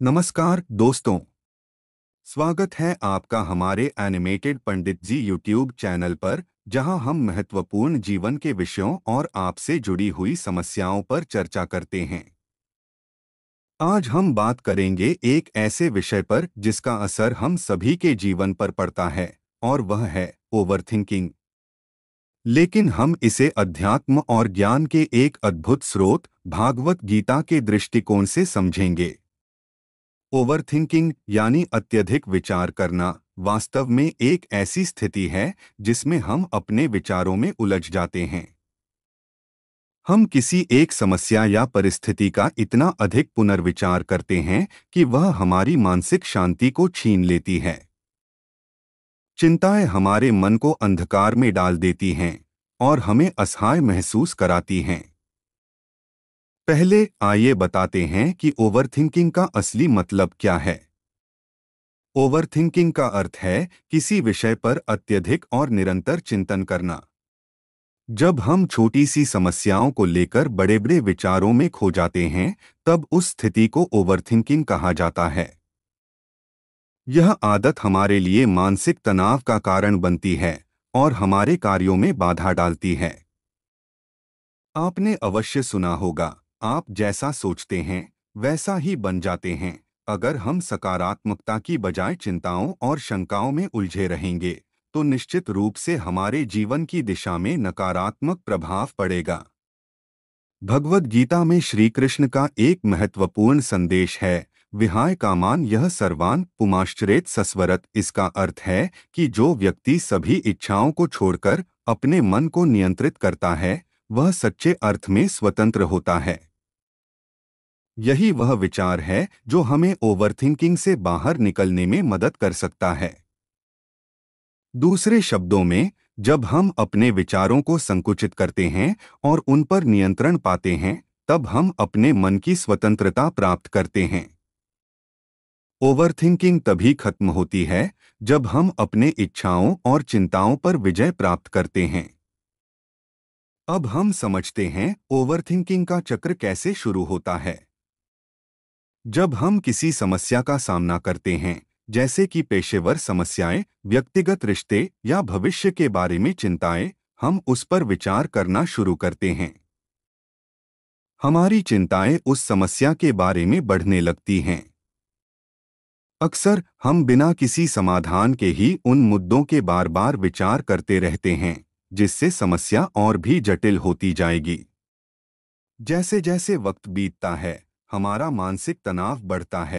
नमस्कार दोस्तों, स्वागत है आपका हमारे एनिमेटेड पंडित जी यूट्यूब चैनल पर, जहां हम महत्वपूर्ण जीवन के विषयों और आपसे जुड़ी हुई समस्याओं पर चर्चा करते हैं। आज हम बात करेंगे एक ऐसे विषय पर जिसका असर हम सभी के जीवन पर पड़ता है, और वह है ओवरथिंकिंग। लेकिन हम इसे अध्यात्म और ज्ञान के एक अद्भुत स्रोत भागवत गीता के दृष्टिकोण से समझेंगे। ओवरथिंकिंग यानी अत्यधिक विचार करना वास्तव में एक ऐसी स्थिति है जिसमें हम अपने विचारों में उलझ जाते हैं। हम किसी एक समस्या या परिस्थिति का इतना अधिक पुनर्विचार करते हैं कि वह हमारी मानसिक शांति को छीन लेती है। चिंताएं हमारे मन को अंधकार में डाल देती हैं और हमें असहाय महसूस कराती हैं। पहले आइए बताते हैं कि ओवरथिंकिंग का असली मतलब क्या है। ओवरथिंकिंग का अर्थ है किसी विषय पर अत्यधिक और निरंतर चिंतन करना। जब हम छोटी सी समस्याओं को लेकर बड़े बड़े विचारों में खो जाते हैं, तब उस स्थिति को ओवरथिंकिंग कहा जाता है। यह आदत हमारे लिए मानसिक तनाव का कारण बनती है और हमारे कार्यों में बाधा डालती है। आपने अवश्य सुना होगा, आप जैसा सोचते हैं वैसा ही बन जाते हैं। अगर हम सकारात्मकता की बजाय चिंताओं और शंकाओं में उलझे रहेंगे, तो निश्चित रूप से हमारे जीवन की दिशा में नकारात्मक प्रभाव पड़ेगा। भगवद गीता में श्री कृष्ण का एक महत्वपूर्ण संदेश है, विहाय कामान यह सर्वान पुमाश्चरेत सस्वरत। इसका अर्थ है कि जो व्यक्ति सभी इच्छाओं को छोड़कर अपने मन को नियंत्रित करता है, वह सच्चे अर्थ में स्वतंत्र होता है। यही वह विचार है जो हमें ओवरथिंकिंग से बाहर निकलने में मदद कर सकता है। दूसरे शब्दों में, जब हम अपने विचारों को संकुचित करते हैं और उन पर नियंत्रण पाते हैं, तब हम अपने मन की स्वतंत्रता प्राप्त करते हैं। ओवरथिंकिंग तभी खत्म होती है जब हम अपने इच्छाओं और चिंताओं पर विजय प्राप्त करते हैं। अब हम समझते हैं ओवरथिंकिंग का चक्र कैसे शुरू होता है। जब हम किसी समस्या का सामना करते हैं, जैसे कि पेशेवर समस्याएं, व्यक्तिगत रिश्ते या भविष्य के बारे में चिंताएं, हम उस पर विचार करना शुरू करते हैं। हमारी चिंताएं उस समस्या के बारे में बढ़ने लगती हैं। अक्सर हम बिना किसी समाधान के ही उन मुद्दों के बार बार विचार करते रहते हैं, जिससे समस्या और भी जटिल होती जाएगी। जैसे जैसे वक्त बीतता है, हमारा मानसिक तनाव बढ़ता है।